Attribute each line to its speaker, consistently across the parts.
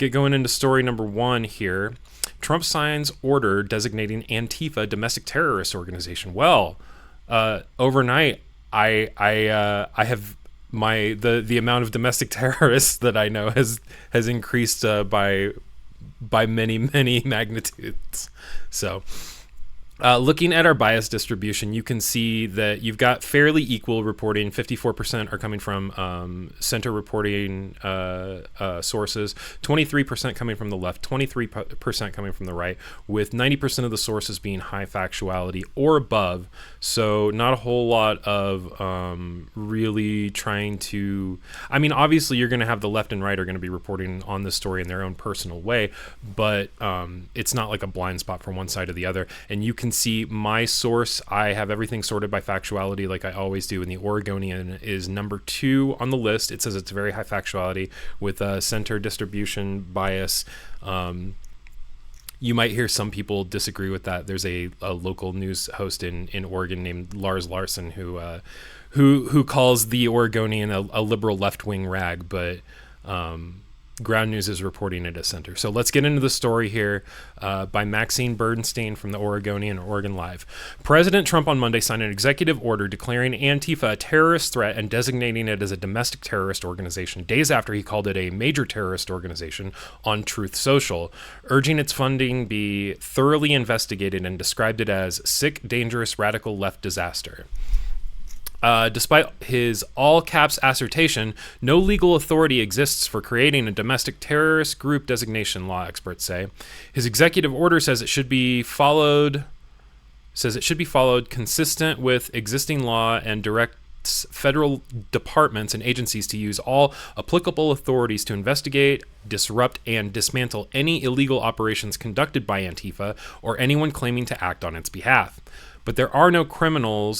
Speaker 1: get going into story number 1 here. Trump signs order designating Antifa domestic terrorist organization. Well, overnight, I have the amount of domestic terrorists that I know has increased by many magnitudes. So, looking at our bias distribution, you can see that you've got fairly equal reporting. 54% are coming from center reporting sources, 23% coming from the left, 23% coming from the right, with 90% of the sources being high factuality or above. So not a whole lot of really trying to... I mean, obviously you're going to have the left and right are going to be reporting on this story in their own personal way, but it's not like a blind spot for one side or the other. And you can see my source. I have everything sorted by factuality like I always do, and the Oregonian is number 2 on the list. It says it's very high factuality with a center distribution bias. You might hear some people disagree with that. There's a local news host in Oregon named Lars Larson who calls the Oregonian a liberal left-wing rag, but Ground News is reporting it as center. So let's get into the story here by Maxine Bernstein from the Oregonian, Oregon Live. President Trump on Monday signed an executive order declaring Antifa a terrorist threat and designating it as a domestic terrorist organization, days after he called it a major terrorist organization on Truth Social, urging its funding be thoroughly investigated and described it as sick, dangerous, radical left disaster. Despite his all-caps assertion, no legal authority exists for creating a domestic terrorist group designation, law experts say. His executive order says it should be followed consistent with existing law and directs federal departments and agencies to use all applicable authorities to investigate, disrupt, and dismantle any illegal operations conducted by Antifa or anyone claiming to act on its behalf. But there are no criminal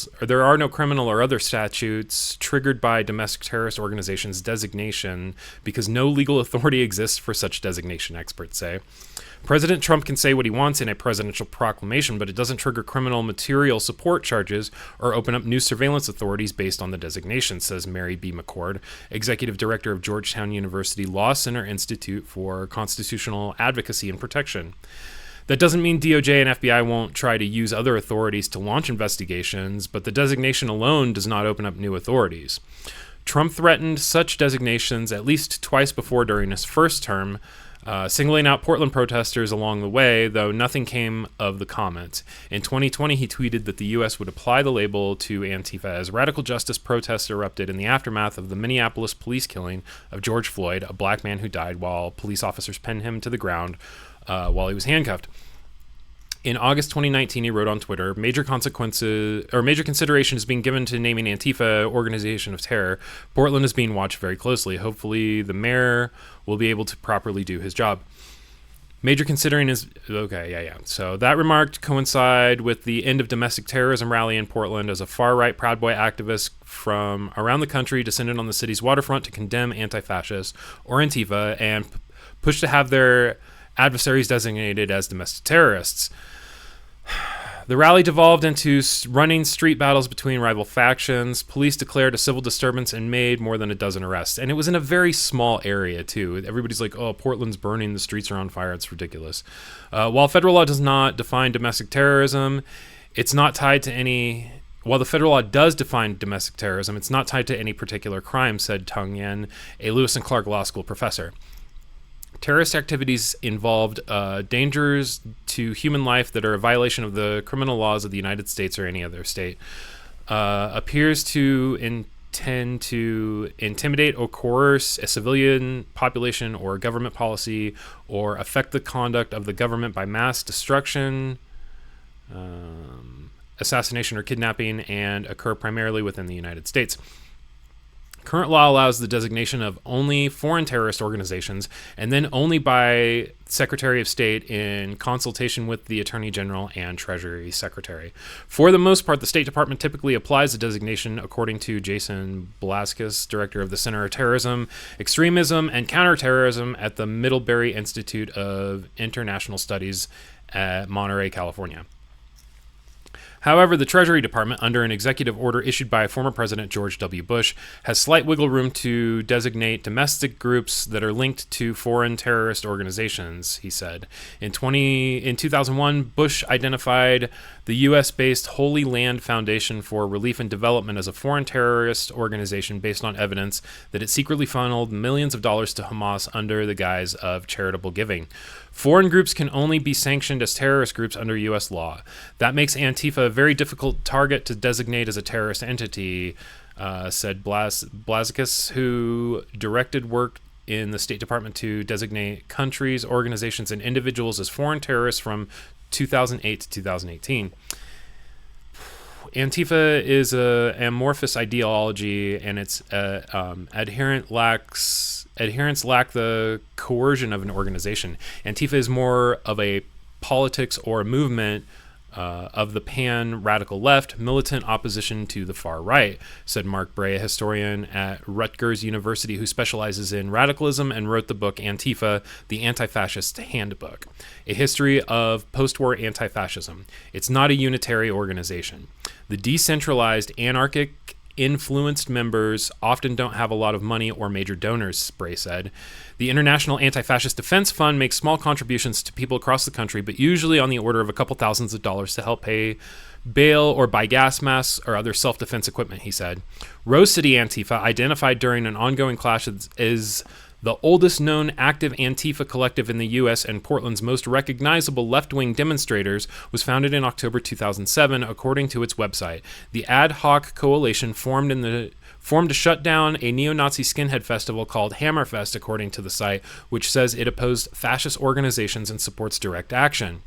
Speaker 1: or other statutes triggered by domestic terrorist organizations designation because no legal authority exists for such designation, experts say. President Trump can say what he wants in a presidential proclamation, but it doesn't trigger criminal material support charges or open up new surveillance authorities based on the designation, says Mary B. McCord, executive director of Georgetown University Law Center Institute for Constitutional Advocacy and Protection. That doesn't mean DOJ and FBI won't try to use other authorities to launch investigations, but the designation alone does not open up new authorities. Trump threatened such designations at least twice before during his first term, singling out Portland protesters along the way, though nothing came of the comments. In 2020, he tweeted that the U.S. would apply the label to Antifa as radical justice protests erupted in the aftermath of the Minneapolis police killing of George Floyd, a black man who died while police officers pinned him to the ground while he was handcuffed. In August 2019, he wrote on Twitter, major consideration is being given to naming Antifa organization of terror. Portland is being watched very closely. Hopefully the mayor will be able to properly do his job. Major considering is... Okay, yeah. So that remark coincide with the end of domestic terrorism rally in Portland as a far-right Proud Boy activist from around the country descended on the city's waterfront to condemn anti-fascists or Antifa and push to have their adversaries designated as domestic terrorists. The rally devolved into running street battles between rival factions. Police declared a civil disturbance and made more than a dozen arrests. And it was in a very small area, too. Everybody's like, oh, Portland's burning, the streets are on fire. It's ridiculous. While federal law does not define domestic terrorism, it's not tied to any... While the federal law does define domestic terrorism, it's not tied to any particular crime, said Tung Yen, a Lewis and Clark Law School professor. Terrorist activities involved dangers to human life that are a violation of the criminal laws of the United States or any other state, appears to intend to intimidate or coerce a civilian population or government policy or affect the conduct of the government by mass destruction, assassination, or kidnapping, and occur primarily within the United States. Current law allows the designation of only foreign terrorist organizations and then only by Secretary of State in consultation with the Attorney General and Treasury Secretary. For the most part, the State Department typically applies the designation, according to Jason Blaskus, director of the Center of Terrorism, Extremism, and Counterterrorism at the Middlebury Institute of International Studies at Monterey, California. However, the Treasury Department, under an executive order issued by former President George W. Bush, has slight wiggle room to designate domestic groups that are linked to foreign terrorist organizations, he said. In 2001, Bush identified the U.S.-based Holy Land Foundation for Relief and Development as a foreign terrorist organization based on evidence that it secretly funneled millions of dollars to Hamas under the guise of charitable giving. Foreign groups can only be sanctioned as terrorist groups under U.S. law. That makes Antifa a very difficult target to designate as a terrorist entity, said Blazkis, who directed work in the State Department to designate countries, organizations, and individuals as foreign terrorists from 2008 to 2018. Antifa is an amorphous ideology, and its adherents lack the coercion of an organization. Antifa is more of a politics or a movement of the pan-radical left, militant opposition to the far right, said Mark Bray, a historian at Rutgers University who specializes in radicalism and wrote the book Antifa, the Anti-Fascist Handbook, a history of post-war anti-fascism. It's not a unitary organization. The decentralized, anarchic, influenced members often don't have a lot of money or major donors, Bray said. The International Anti-Fascist Defense Fund makes small contributions to people across the country, but usually on the order of a couple thousands of dollars to help pay bail or buy gas masks or other self-defense equipment, he said. Rose City Antifa, identified during an ongoing clash, is the oldest known active Antifa collective in the U.S. and Portland's most recognizable left-wing demonstrators, was founded in October 2007, according to its website. The ad hoc coalition formed to shut down a neo-Nazi skinhead festival called Hammerfest, according to the site, which says it opposed fascist organizations and supports direct action.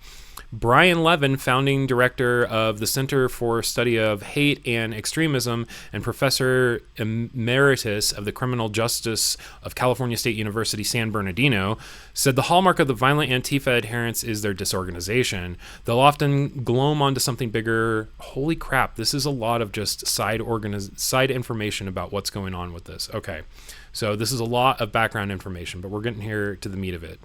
Speaker 1: Brian Levin, founding director of the Center for Study of Hate and Extremism and professor emeritus of the Criminal Justice of California State University, San Bernardino, said the hallmark of the violent Antifa adherents is their disorganization. They'll often gloom onto something bigger. Holy crap, this is a lot of just side information about what's going on with this. Okay, so this is a lot of background information, but we're getting here to the meat of it.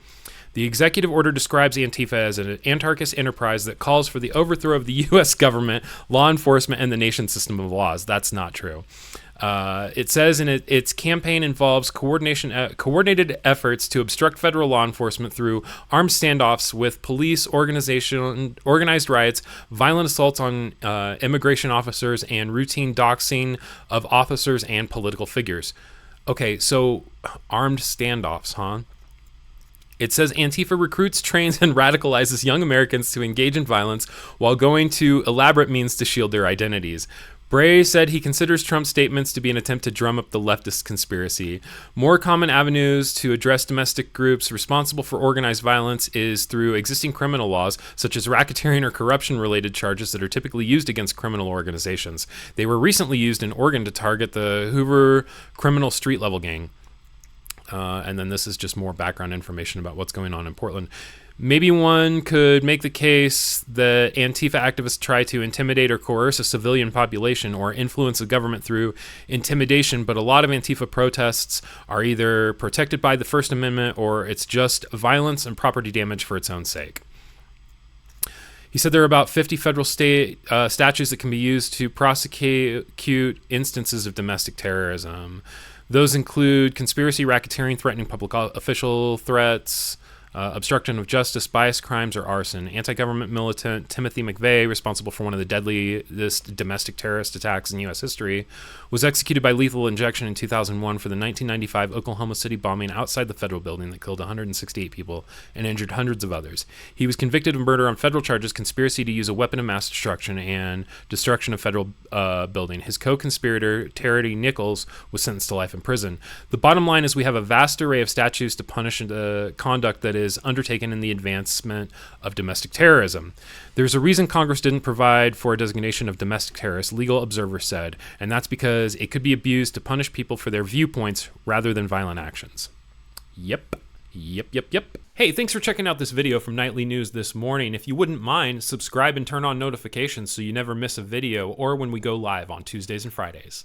Speaker 1: The executive order describes Antifa as an anarchist enterprise that calls for the overthrow of the U.S. government, law enforcement, and the nation's system of laws. That's not true. It says its campaign involves coordinated efforts to obstruct federal law enforcement through armed standoffs with police, organized riots, violent assaults on immigration officers, and routine doxing of officers and political figures. Okay, so armed standoffs, huh? It says Antifa recruits, trains, and radicalizes young Americans to engage in violence while going to elaborate means to shield their identities. Bray said he considers Trump's statements to be an attempt to drum up the leftist conspiracy. More common avenues to address domestic groups responsible for organized violence is through existing criminal laws, such as racketeering or corruption-related charges that are typically used against criminal organizations. They were recently used in Oregon to target the Hoover criminal street-level gang. And then this is just more background information about what's going on in Portland. Maybe one could make the case that Antifa activists try to intimidate or coerce a civilian population or influence the government through intimidation, but a lot of Antifa protests are either protected by the First Amendment or it's just violence and property damage for its own sake. He said there are about 50 federal state statutes that can be used to prosecute instances of domestic terrorism. Those include conspiracy, racketeering, threatening public official threats, obstruction of justice, bias crimes, or arson. Anti-government militant Timothy McVeigh, responsible for one of the deadliest domestic terrorist attacks in U.S. history, was executed by lethal injection in 2001 for the 1995 Oklahoma City bombing outside the federal building that killed 168 people and injured hundreds of others. He was convicted of murder on federal charges, conspiracy to use a weapon of mass destruction, and destruction of federal building. His co-conspirator, Terry Nichols, was sentenced to life in prison. The bottom line is we have a vast array of statutes to punish conduct that is undertaken in the advancement of domestic terrorism. There's a reason Congress didn't provide for a designation of domestic terrorist, legal observers said, and that's because it could be abused to punish people for their viewpoints rather than violent actions. Yep. Hey, thanks for checking out this video from Nightly News this morning. If you wouldn't mind, subscribe and turn on notifications so you never miss a video or when we go live on Tuesdays and Fridays.